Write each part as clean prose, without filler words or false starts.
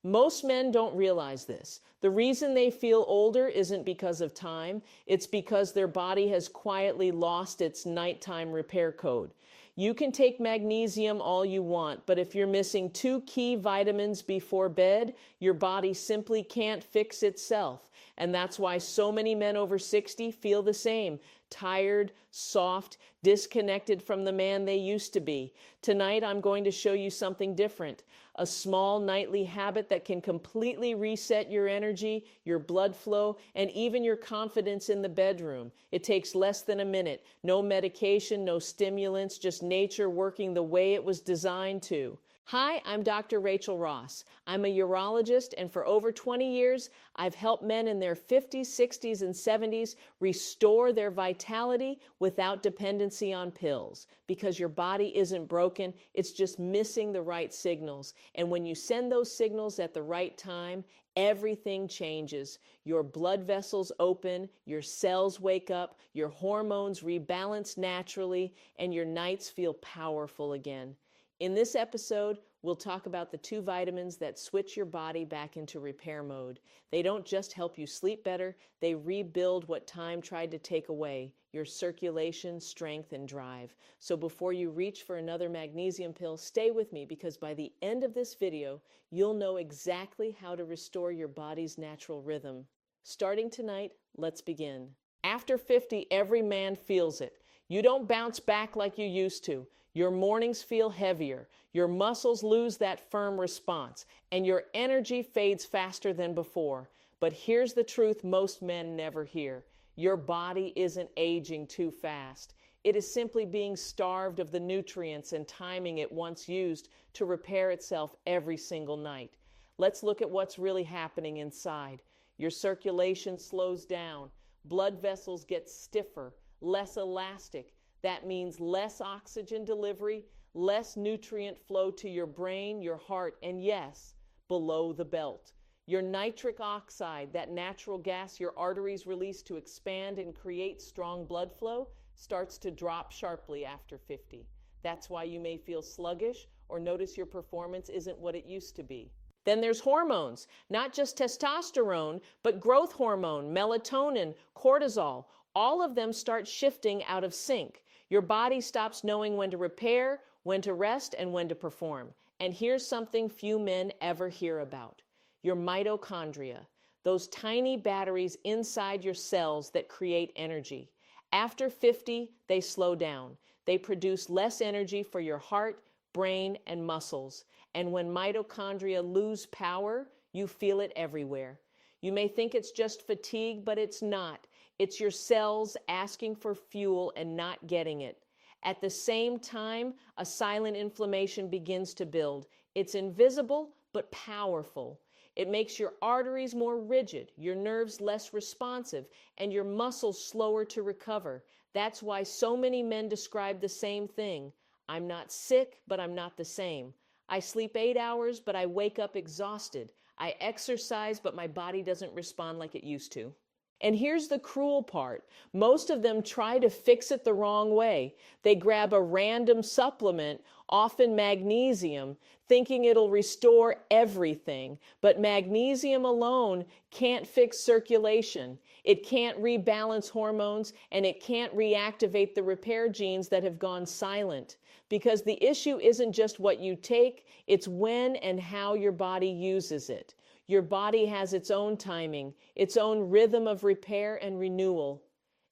Most men don't realize this. The reason they feel older isn't because of time, it's because their body has quietly lost its nighttime repair code. You can take magnesium all you want, but if you're missing 2 key vitamins before bed, your body simply can't fix itself. And that's why so many men over 60 feel the same: tired, soft, disconnected from the man they used to be. Tonight, I'm going to show you something different. A small nightly habit that can completely reset your energy, your blood flow, and even your confidence in the bedroom. It takes less than a minute. No medication, no stimulants, just nature working the way it was designed to. Hi, I'm Dr. Rachel Ross. I'm a urologist, and for over 20 years, I've helped men in their 50s, 60s, and 70s restore their vitality without dependency on pills. Because your body isn't broken, it's just missing the right signals. And when you send those signals at the right time, everything changes. Your blood vessels open, your cells wake up, your hormones rebalance naturally, and your nights feel powerful again. In this episode, we'll talk about the 2 vitamins that switch your body back into repair mode. They don't just help you sleep better, they rebuild what time tried to take away: your circulation, strength, and drive. So before you reach for another magnesium pill, stay with me, because by the end of this video, you'll know exactly how to restore your body's natural rhythm. Starting tonight, let's begin. After 50, every man feels it. You don't bounce back like you used to. Your mornings feel heavier, your muscles lose that firm response, and your energy fades faster than before. But here's the truth most men never hear: your body isn't aging too fast. It is simply being starved of the nutrients and timing it once used to repair itself every single night. Let's look at what's really happening inside. Your circulation slows down, blood vessels get stiffer, less elastic. That means less oxygen delivery, less nutrient flow to your brain, your heart, and yes, below the belt. Your nitric oxide, that natural gas your arteries release to expand and create strong blood flow, starts to drop sharply after 50. That's why you may feel sluggish or notice your performance isn't what it used to be. Then there's hormones, not just testosterone, but growth hormone, melatonin, cortisol. All of them start shifting out of sync. Your body stops knowing when to repair, when to rest, and when to perform. And here's something few men ever hear about: your mitochondria, those tiny batteries inside your cells that create energy. After 50, they slow down. They produce less energy for your heart, brain, and muscles. And when mitochondria lose power, you feel it everywhere. You may think it's just fatigue, but it's not. It's your cells asking for fuel and not getting it. At the same time, a silent inflammation begins to build. It's invisible, but powerful. It makes your arteries more rigid, your nerves less responsive, and your muscles slower to recover. That's why so many men describe the same thing: I'm not sick, but I'm not the same. I sleep 8 hours, but I wake up exhausted. I exercise, but my body doesn't respond like it used to. And here's the cruel part: most of them try to fix it the wrong way. They grab a random supplement, often magnesium, thinking it'll restore everything. But magnesium alone can't fix circulation. It can't rebalance hormones, and it can't reactivate the repair genes that have gone silent. Because the issue isn't just what you take, it's when and how your body uses it. Your body has its own timing, its own rhythm of repair and renewal.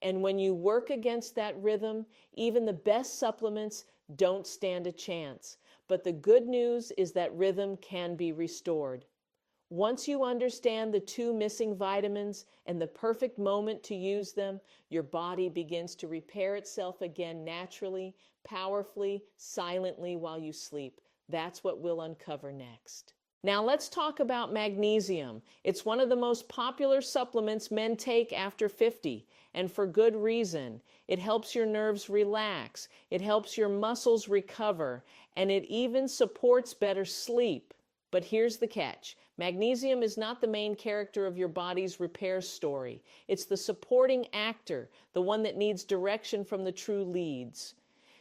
And when you work against that rhythm, even the best supplements don't stand a chance. But the good news is that rhythm can be restored. Once you understand the 2 missing vitamins and the perfect moment to use them, your body begins to repair itself again naturally, powerfully, silently while you sleep. That's what we'll uncover next. Now let's talk about magnesium. It's one of the most popular supplements men take after 50, and for good reason. It helps your nerves relax, it helps your muscles recover, and it even supports better sleep. But here's the catch: magnesium is not the main character of your body's repair story. It's the supporting actor, the one that needs direction from the true leads.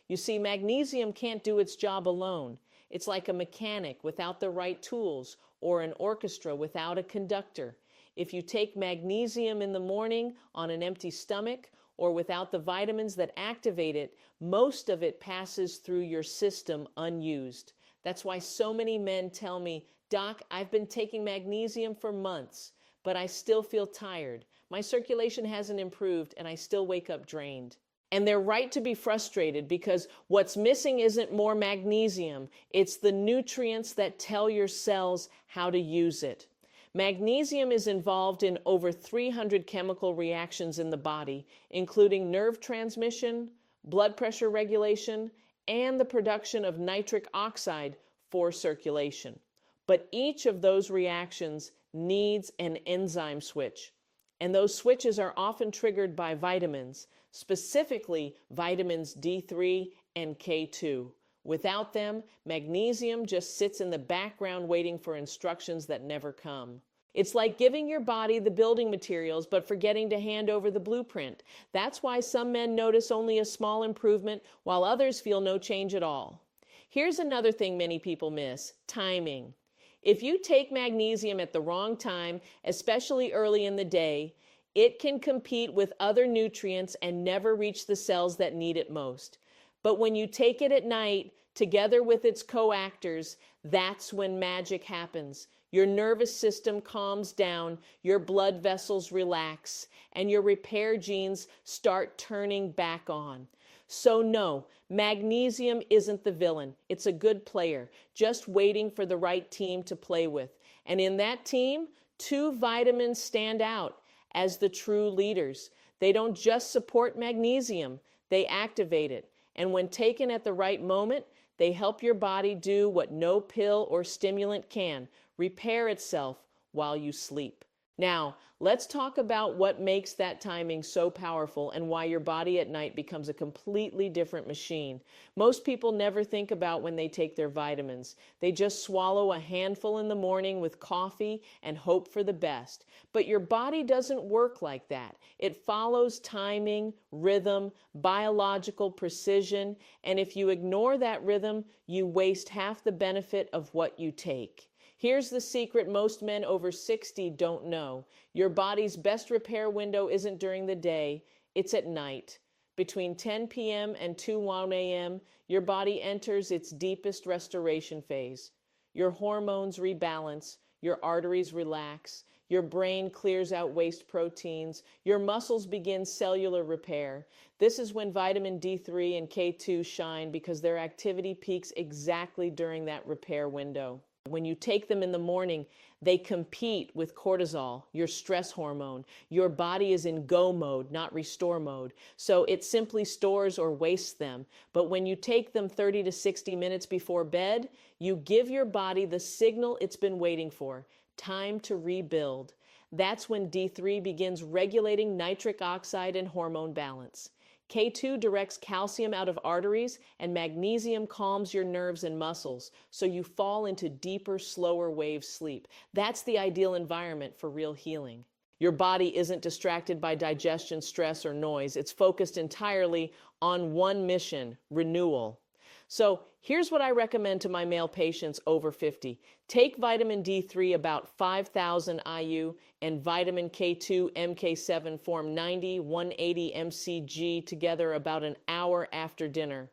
You see, magnesium can't do its job alone. It's like a mechanic without the right tools or an orchestra without a conductor. If you take magnesium in the morning on an empty stomach or without the vitamins that activate it, most of it passes through your system unused. That's why so many men tell me, "Doc, I've been taking magnesium for months, but I still feel tired. My circulation hasn't improved and I still wake up drained." And they're right to be frustrated because what's missing isn't more magnesium. It's the nutrients that tell your cells how to use it. Magnesium is involved in over 300 chemical reactions in the body, including nerve transmission, blood pressure regulation, and the production of nitric oxide for circulation. But each of those reactions needs an enzyme switch. And those switches are often triggered by vitamins, specifically vitamins D3 and K2. Without them, magnesium just sits in the background waiting for instructions that never come. It's like giving your body the building materials but forgetting to hand over the blueprint. That's why some men notice only a small improvement while others feel no change at all. Here's another thing many people miss: timing. If you take magnesium at the wrong time, especially early in the day, it can compete with other nutrients and never reach the cells that need it most. But when you take it at night, together with its co-actors, that's when magic happens. Your nervous system calms down, your blood vessels relax, and your repair genes start turning back on. So no, magnesium isn't the villain. It's a good player, just waiting for the right team to play with. And in that team, 2 vitamins stand out as the true leaders. They don't just support magnesium, they activate it. And when taken at the right moment, they help your body do what no pill or stimulant can: repair itself while you sleep. Now, let's talk about what makes that timing so powerful and why your body at night becomes a completely different machine. Most people never think about when they take their vitamins. They just swallow a handful in the morning with coffee and hope for the best. But your body doesn't work like that. It follows timing, rhythm, biological precision, and if you ignore that rhythm, you waste half the benefit of what you take. Here's the secret most men over 60 don't know. Your body's best repair window isn't during the day, it's at night. Between 10 p.m. and 1 a.m., your body enters its deepest restoration phase. Your hormones rebalance, your arteries relax, your brain clears out waste proteins, your muscles begin cellular repair. This is when vitamin D3 and K2 shine because their activity peaks exactly during that repair window. When you take them in the morning, they compete with cortisol, your stress hormone. Your body is in go mode, not restore mode. So it simply stores or wastes them. But when you take them 30 to 60 minutes before bed, you give your body the signal it's been waiting for: time to rebuild. That's when D3 begins regulating nitric oxide and hormone balance. K2 directs calcium out of arteries, and magnesium calms your nerves and muscles, so you fall into deeper, slower wave sleep. That's the ideal environment for real healing. Your body isn't distracted by digestion, stress, or noise. It's focused entirely on one mission: renewal. So here's what I recommend to my male patients over 50. Take vitamin D3 about 5,000 IU and vitamin K2 MK7 form 90, 180 mcg together about an hour after dinner.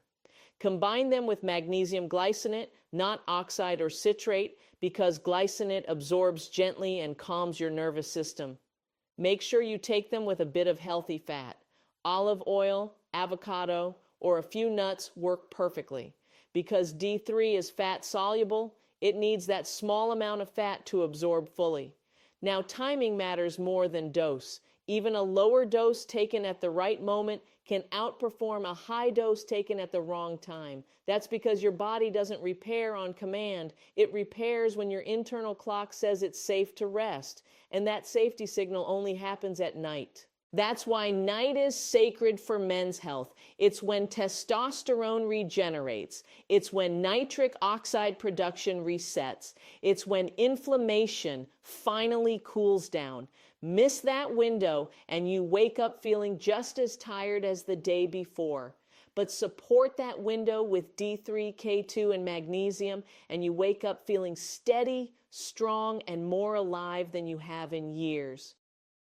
Combine them with magnesium glycinate, not oxide or citrate, because glycinate absorbs gently and calms your nervous system. Make sure you take them with a bit of healthy fat. Olive oil, avocado, or a few nuts work perfectly. Because D3 is fat soluble, it needs that small amount of fat to absorb fully. Now, timing matters more than dose. Even a lower dose taken at the right moment can outperform a high dose taken at the wrong time. That's because your body doesn't repair on command. It repairs when your internal clock says it's safe to rest. And that safety signal only happens at night. That's why night is sacred for men's health. It's when testosterone regenerates. It's when nitric oxide production resets. It's when inflammation finally cools down. Miss that window and you wake up feeling just as tired as the day before. but support that window with D3, K2, and magnesium, and you wake up feeling steady, strong, and more alive than you have in years.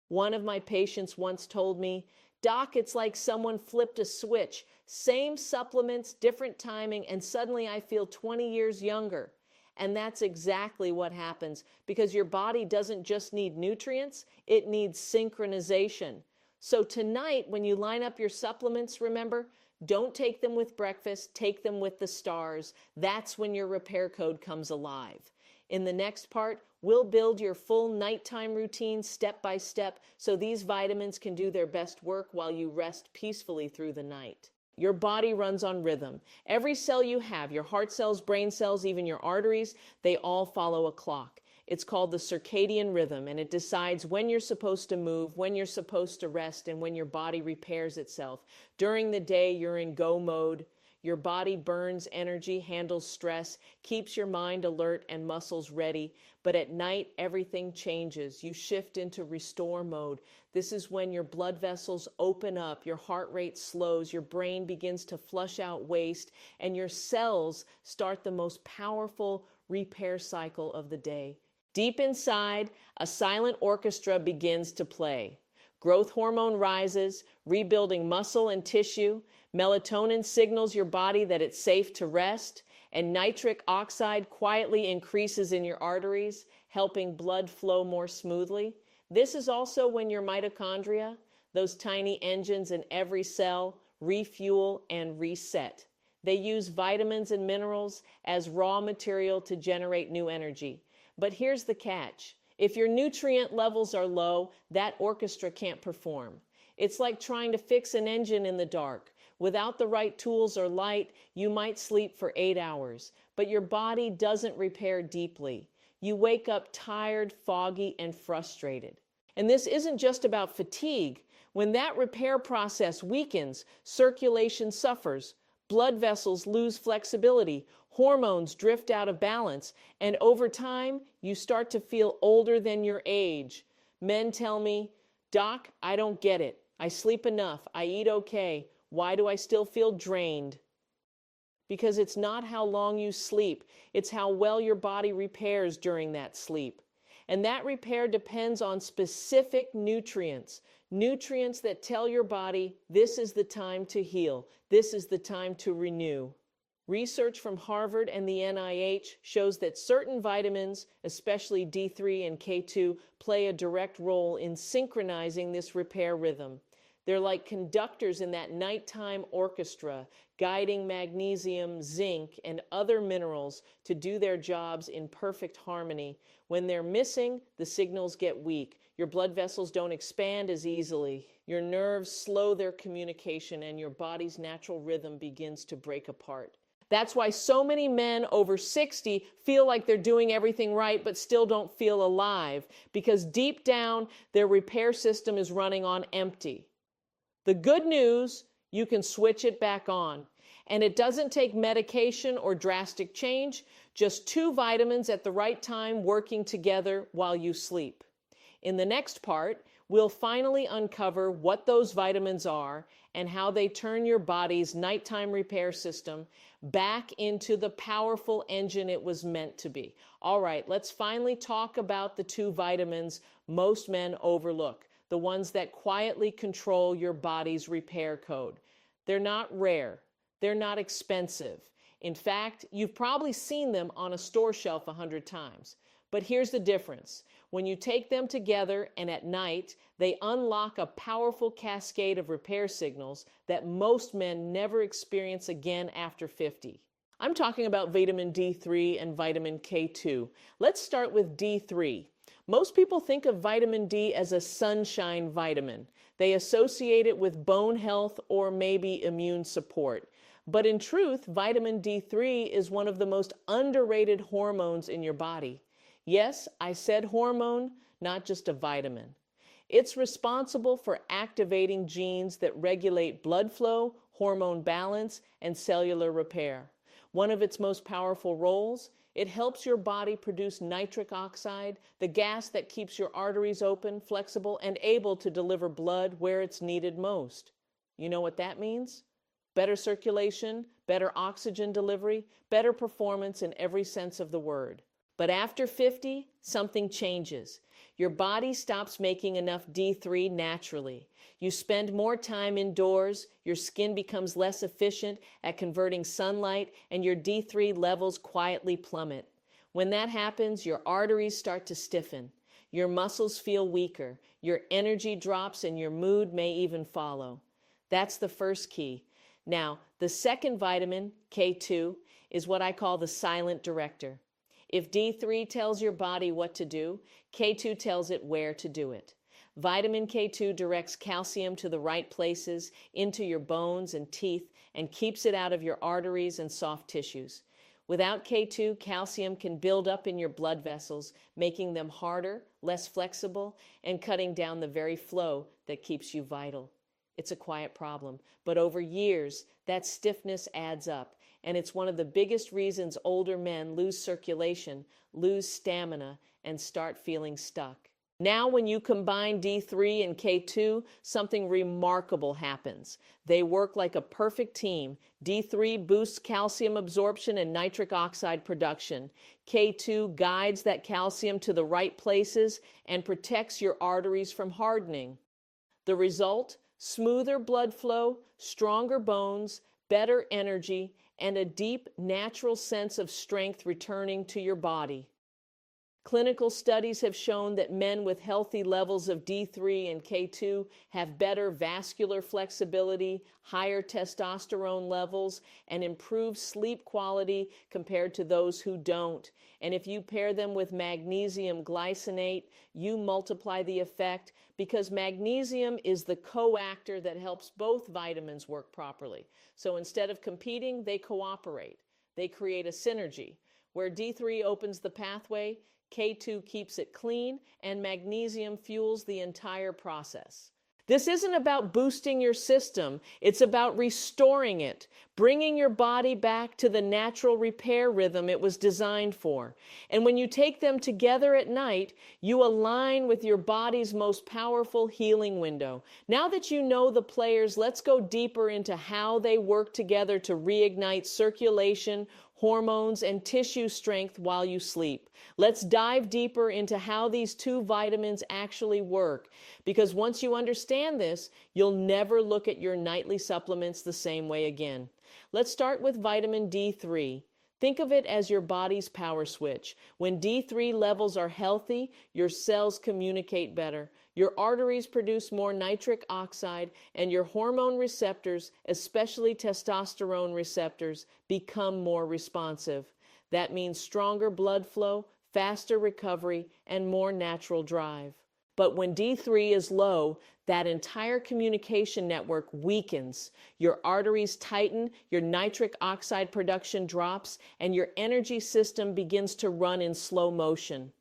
One of my patients once told me, "Doc, it's like someone flipped a switch. Same supplements, different timing, and suddenly I feel 20 years younger." And that's exactly what happens, because your body doesn't just need nutrients, it needs synchronization. So tonight, when you line up your supplements, remember, don't take them with breakfast, take them with the stars. That's when your repair code comes alive. In the next part, we'll build your full nighttime routine step by step so these vitamins can do their best work while you rest peacefully through the night. Your body runs on rhythm. Every cell you have, your heart cells, brain cells, even your arteries, they all follow a clock. It's called the circadian rhythm, and it decides when you're supposed to move, when you're supposed to rest, and when your body repairs itself. During the day, you're in go mode. Your body burns energy, handles stress, keeps your mind alert and muscles ready. But at night, everything changes. You shift into restore mode. This is when your blood vessels open up, your heart rate slows, your brain begins to flush out waste, and your cells start the most powerful repair cycle of the day. Deep inside, a silent orchestra begins to play. Growth hormone rises, rebuilding muscle and tissue. Melatonin signals your body that it's safe to rest, and nitric oxide quietly increases in your arteries, helping blood flow more smoothly. This is also when your mitochondria, those tiny engines in every cell, refuel and reset. They use vitamins and minerals as raw material to generate new energy. But here's the catch. If your nutrient levels are low, that orchestra can't perform. It's like trying to fix an engine in the dark. Without the right tools or light, you might sleep for 8 hours, but your body doesn't repair deeply. You wake up tired, foggy, and frustrated. And this isn't just about fatigue. When that repair process weakens, circulation suffers, blood vessels lose flexibility, hormones drift out of balance, and over time, you start to feel older than your age. Men tell me, "Doc, I don't get it. I sleep enough. I eat okay. Why do I still feel drained?" Because it's not how long you sleep, it's how well your body repairs during that sleep. And that repair depends on specific nutrients, nutrients that tell your body, this is the time to heal, this is the time to renew. Research from Harvard and the NIH shows that certain vitamins, especially D3 and K2, play a direct role in synchronizing this repair rhythm. They're like conductors in that nighttime orchestra, guiding magnesium, zinc, and other minerals to do their jobs in perfect harmony. When they're missing, the signals get weak. Your blood vessels don't expand as easily. Your nerves slow their communication, and your body's natural rhythm begins to break apart. That's why so many men over 60 feel like they're doing everything right but still don't feel alive, because deep down, their repair system is running on empty. The good news, you can switch it back on. And it doesn't take medication or drastic change, just 2 vitamins at the right time working together while you sleep. In the next part, we'll finally uncover what those vitamins are and how they turn your body's nighttime repair system back into the powerful engine it was meant to be. All right, let's finally talk about the 2 vitamins most men overlook, the ones that quietly control your body's repair code. They're not rare. They're not expensive. In fact, you've probably seen them on a store shelf 100 times. But here's the difference. When you take them together and at night, they unlock a powerful cascade of repair signals that most men never experience again after 50. I'm talking about vitamin D3 and vitamin K2. Let's start with D3. Most people think of vitamin D as a sunshine vitamin. They associate it with bone health or maybe immune support. But in truth, vitamin D3 is one of the most underrated hormones in your body. Yes, I said hormone, not just a vitamin. It's responsible for activating genes that regulate blood flow, hormone balance, and cellular repair. One of its most powerful roles, it helps your body produce nitric oxide, the gas that keeps your arteries open, flexible, and able to deliver blood where it's needed most. You know what that means? better circulation, better oxygen delivery, better performance in every sense of the word. But after 50, something changes. Your body stops making enough D3 naturally. You spend more time indoors, your skin becomes less efficient at converting sunlight, and your D3 levels quietly plummet. When that happens, your arteries start to stiffen. Your muscles feel weaker, your energy drops, and your mood may even follow. That's the first key. Now, the second vitamin, K2, is what I call the silent director. If D3 tells your body what to do, K2 tells it where to do it. Vitamin K2 directs calcium to the right places, into your bones and teeth, and keeps it out of your arteries and soft tissues. Without K2, calcium can build up in your blood vessels, making them harder, less flexible, and cutting down the very flow that keeps you vital. It's a quiet problem, but over years, that stiffness adds up, and it's one of the biggest reasons older men lose circulation, lose stamina, and start feeling stuck. Now, when you combine D3 and K2, something remarkable happens. They work like a perfect team. D3 boosts calcium absorption and nitric oxide production. K2 guides that calcium to the right places and protects your arteries from hardening. The result? Smoother blood flow, stronger bones, better energy, and a deep, natural sense of strength returning to your body. Clinical studies have shown that men with healthy levels of D3 and K2 have better vascular flexibility, higher testosterone levels, and improved sleep quality compared to those who don't. And if you pair them with magnesium glycinate, you multiply the effect because magnesium is the coactor that helps both vitamins work properly. So instead of competing, they cooperate. They create a synergy. Where D3 opens the pathway, K2 keeps it clean, and magnesium fuels the entire process. This isn't about boosting your system, it's about restoring it, bringing your body back to the natural repair rhythm it was designed for. And when you take them together at night, you align with your body's most powerful healing window. Now that you know the players, let's go deeper into how they work together to reignite circulation, hormones, and tissue strength while you sleep. Let's dive deeper into how these two vitamins actually work, because once you understand this, you'll never look at your nightly supplements the same way again. Let's start with vitamin D3. Think of it as your body's power switch. When D3 levels are healthy, your cells communicate better, your arteries produce more nitric oxide, and your hormone receptors, especially testosterone receptors, become more responsive. That means stronger blood flow, faster recovery, and more natural drive. But when D3 is low, that entire communication network weakens. Your arteries tighten, your nitric oxide production drops, and your energy system begins to run in slow motion.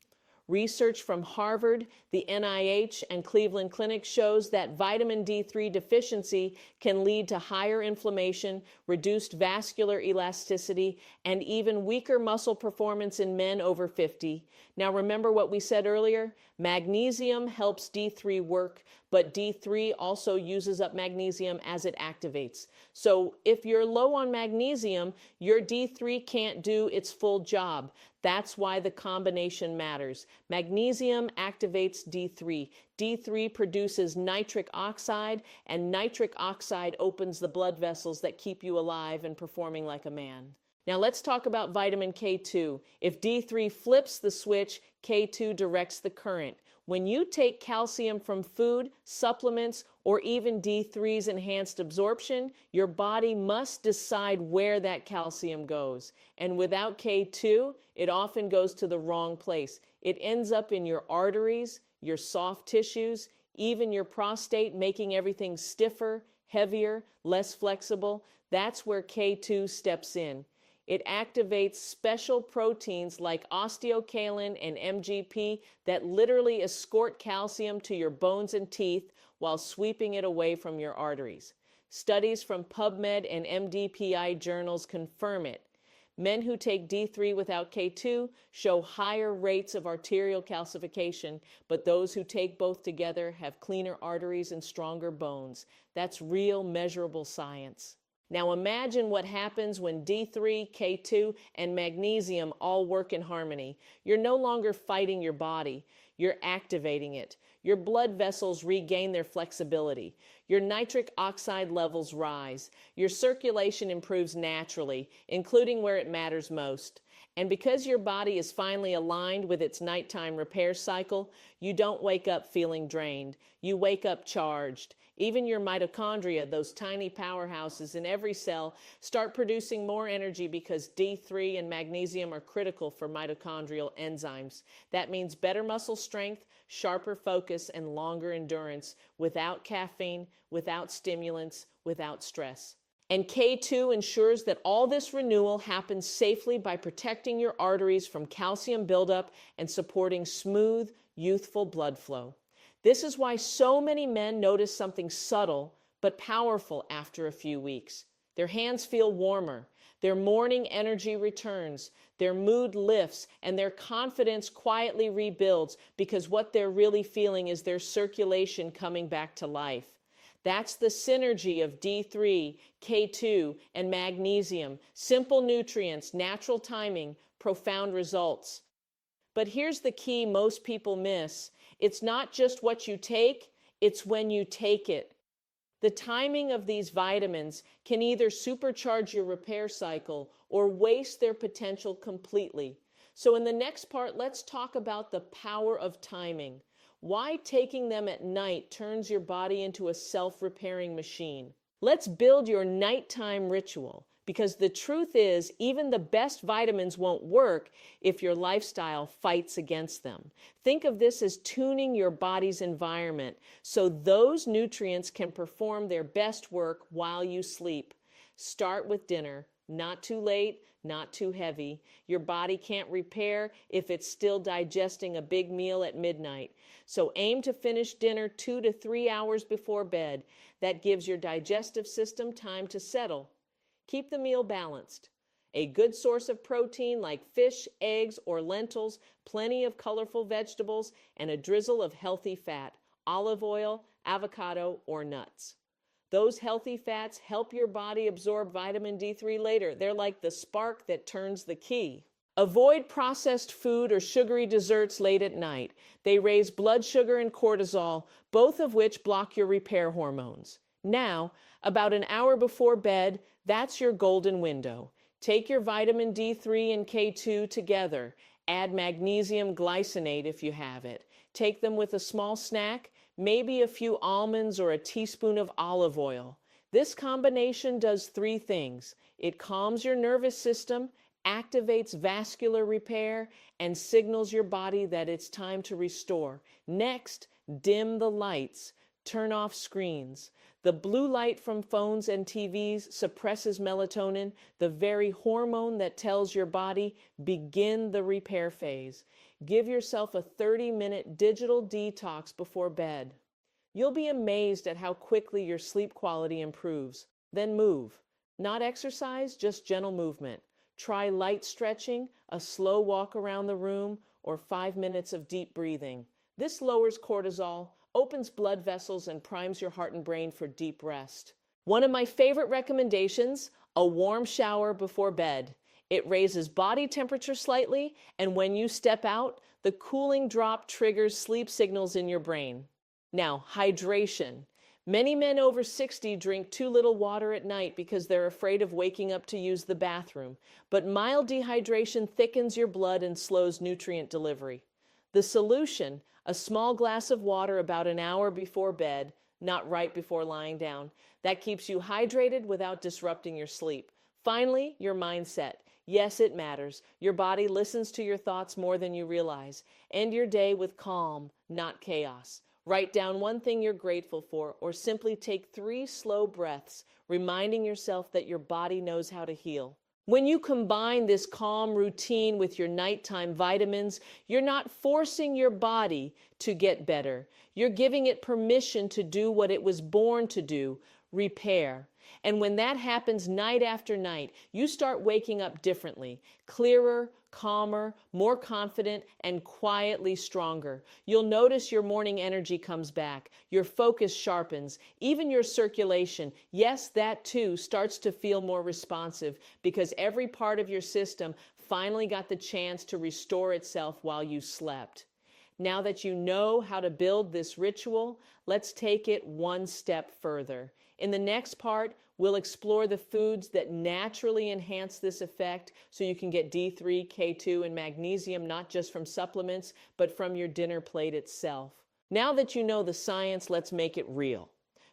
Research from Harvard, the NIH, and Cleveland Clinic shows that vitamin D3 deficiency can lead to higher inflammation, reduced vascular elasticity, and even weaker muscle performance in men over 50. Now remember what we said earlier? Magnesium helps D3 work, but D3 also uses up magnesium as it activates. So if you're low on magnesium, your D3 can't do its full job. That's why the combination matters. Magnesium activates D3. D3 produces nitric oxide, and nitric oxide opens the blood vessels that keep you alive and performing like a man. Now let's talk about vitamin K2. If D3 flips the switch, K2 directs the current. When you take calcium from food, supplements, or even D3's enhanced absorption, your body must decide where that calcium goes. And without K2, it often goes to the wrong place. It ends up in your arteries, your soft tissues, even your prostate, making everything stiffer, heavier, less flexible. That's where K2 steps in. It activates special proteins like osteocalin and MGP that literally escort calcium to your bones and teeth while sweeping it away from your arteries. Studies from PubMed and MDPI journals confirm it. Men who take D3 without K2 show higher rates of arterial calcification, but those who take both together have cleaner arteries and stronger bones. That's real, measurable science. Now imagine what happens when D3, K2, and magnesium all work in harmony. You're no longer fighting your body, you're activating it. Your blood vessels regain their flexibility. Your nitric oxide levels rise. Your circulation improves naturally, including where it matters most. And because your body is finally aligned with its nighttime repair cycle, you don't wake up feeling drained. You wake up charged. Even your mitochondria, those tiny powerhouses in every cell, start producing more energy because D3 and magnesium are critical for mitochondrial enzymes. That means better muscle strength, sharper focus, and longer endurance without caffeine, without stimulants, without stress. And K2 ensures that all this renewal happens safely by protecting your arteries from calcium buildup and supporting smooth, youthful blood flow. This is why so many men notice something subtle but powerful after a few weeks. Their hands feel warmer, their morning energy returns, their mood lifts, and their confidence quietly rebuilds because what they're really feeling is their circulation coming back to life. That's the synergy of D3, K2, and magnesium. Simple nutrients, natural timing, profound results. But here's the key most people miss. It's not just what you take, it's when you take it. The timing of these vitamins can either supercharge your repair cycle or waste their potential completely. So in the next part, let's talk about the power of timing. Why taking them at night turns your body into a self-repairing machine. Let's build your nighttime ritual, because the truth is, even the best vitamins won't work if your lifestyle fights against them. Think of this as tuning your body's environment so those nutrients can perform their best work while you sleep. Start with dinner. Not too late, not too heavy. Your body can't repair if it's still digesting a big meal at midnight. So aim to finish dinner 2 to 3 hours before bed. That gives your digestive system time to settle. Keep the meal balanced. A good source of protein like fish, eggs, or lentils, plenty of colorful vegetables, and a drizzle of healthy fat, olive oil, avocado, or nuts. Those healthy fats help your body absorb vitamin D3 later. They're like the spark that turns the key. Avoid processed food or sugary desserts late at night. They raise blood sugar and cortisol, both of which block your repair hormones. Now, about an hour before bed, that's your golden window. Take your vitamin D3 and K2 together. Add magnesium glycinate if you have it. Take them with a small snack, maybe a few almonds or a teaspoon of olive oil. This combination does 3 things. It calms your nervous system, activates vascular repair, and signals your body that it's time to restore. Next, dim the lights. Turn off screens. The blue light from phones and TVs suppresses melatonin, the very hormone that tells your body, begin the repair phase. Give yourself a 30-minute digital detox before bed. You'll be amazed at how quickly your sleep quality improves. Then move. Not exercise, just gentle movement. Try light stretching, a slow walk around the room, or 5 minutes of deep breathing. This lowers cortisol, opens blood vessels, and primes your heart and brain for deep rest. One of my favorite recommendations, a warm shower before bed. It raises body temperature slightly, and when you step out, the cooling drop triggers sleep signals in your brain. Now, hydration. Many men over 60 drink too little water at night because they're afraid of waking up to use the bathroom. But mild dehydration thickens your blood and slows nutrient delivery. The solution, a small glass of water about an hour before bed, not right before lying down. That keeps you hydrated without disrupting your sleep. Finally, your mindset. Yes, it matters. Your body listens to your thoughts more than you realize. End your day with calm, not chaos. Write down one thing you're grateful for, or simply take 3 slow breaths, reminding yourself that your body knows how to heal. When you combine this calm routine with your nighttime vitamins, you're not forcing your body to get better. You're giving it permission to do what it was born to do, repair. And when that happens night after night, you start waking up differently, clearer, calmer, more confident, and quietly stronger. You'll notice your morning energy comes back, your focus sharpens, even your circulation, yes, that too, starts to feel more responsive because every part of your system finally got the chance to restore itself while you slept. Now that you know how to build this ritual, let's take it one step further. In the next part, we'll explore the foods that naturally enhance this effect so you can get D3, K2, and magnesium not just from supplements, but from your dinner plate itself. Now that you know the science, let's make it real.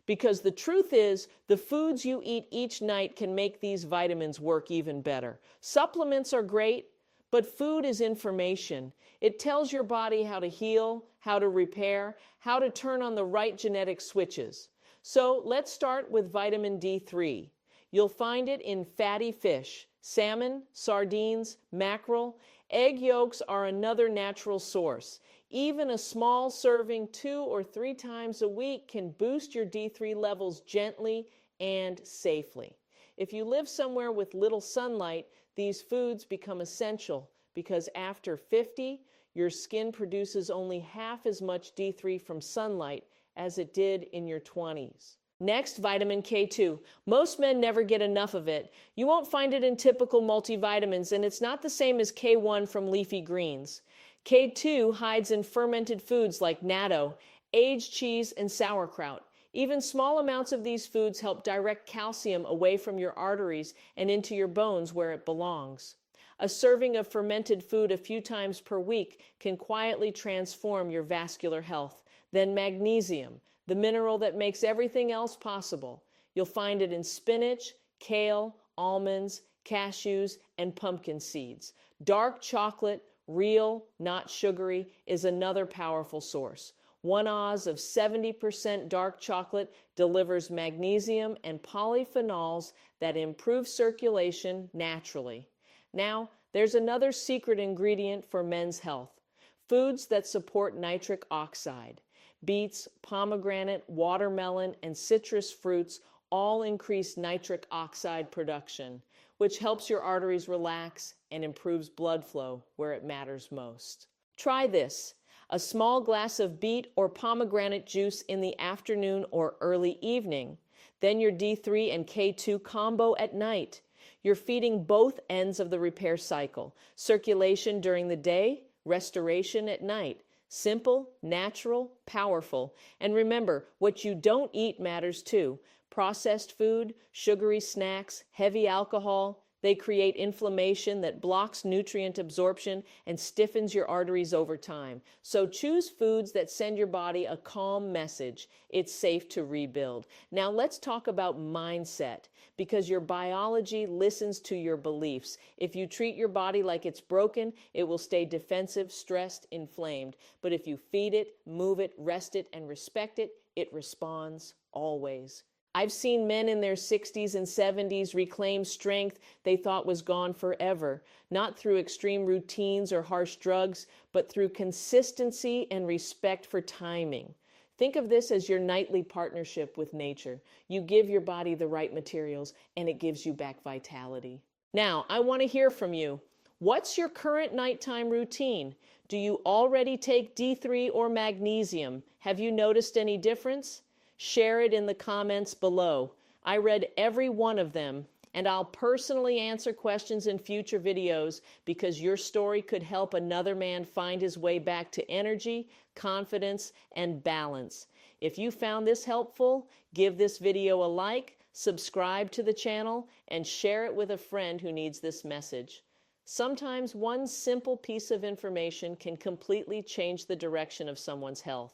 Because the truth is, the foods you eat each night can make these vitamins work even better. Supplements are great, but food is information. It tells your body how to heal, how to repair, how to turn on the right genetic switches. So let's start with vitamin D3. You'll find it in fatty fish, salmon, sardines, mackerel. Egg yolks are another natural source. Even a small serving 2 or 3 times a week can boost your D3 levels gently and safely. If you live somewhere with little sunlight, these foods become essential because after 50, your skin produces only half as much D3 from sunlight as it did in your 20s. Next, vitamin K2. Most men never get enough of it. You won't find it in typical multivitamins, and it's not the same as K1 from leafy greens. K2 hides in fermented foods like natto, aged cheese, and sauerkraut. Even small amounts of these foods help direct calcium away from your arteries and into your bones where it belongs. A serving of fermented food a few times per week can quietly transform your vascular health. Then magnesium, the mineral that makes everything else possible. You'll find it in spinach, kale, almonds, cashews, and pumpkin seeds. Dark chocolate, real, not sugary, is another powerful source. 1 oz of 70% dark chocolate delivers magnesium and polyphenols that improve circulation naturally. Now, there's another secret ingredient for men's health. Foods that support nitric oxide. Beets, pomegranate, watermelon, and citrus fruits all increase nitric oxide production, which helps your arteries relax and improves blood flow where it matters most. Try this. A small glass of beet or pomegranate juice in the afternoon or early evening. Then your D3 and K2 combo at night. You're feeding both ends of the repair cycle. Circulation during the day, restoration at night. Simple, natural, powerful. And remember, what you don't eat matters too. Processed food, sugary snacks, heavy alcohol, they create inflammation that blocks nutrient absorption and stiffens your arteries over time. So choose foods that send your body a calm message. It's safe to rebuild. Now let's talk about mindset, because your biology listens to your beliefs. If you treat your body like it's broken, it will stay defensive, stressed, inflamed. But if you feed it, move it, rest it, and respect it, it responds always. I've seen men in their 60s and 70s reclaim strength they thought was gone forever, not through extreme routines or harsh drugs, but through consistency and respect for timing. Think of this as your nightly partnership with nature. You give your body the right materials, and it gives you back vitality. Now, I want to hear from you. What's your current nighttime routine? Do you already take D3 or magnesium? Have you noticed any difference? Share it in the comments below. I read every one of them, and I'll personally answer questions in future videos because your story could help another man find his way back to energy, confidence, and balance. If you found this helpful, give this video a like, subscribe to the channel, and share it with a friend who needs this message. Sometimes one simple piece of information can completely change the direction of someone's health.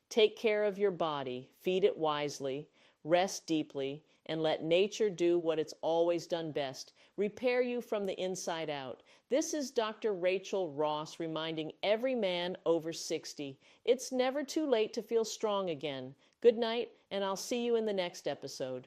Take care of your body, feed it wisely, rest deeply, and let nature do what it's always done best, repair you from the inside out. This is Dr. Rachel Ross reminding every man over 60, it's never too late to feel strong again. Good night, and I'll see you in the next episode.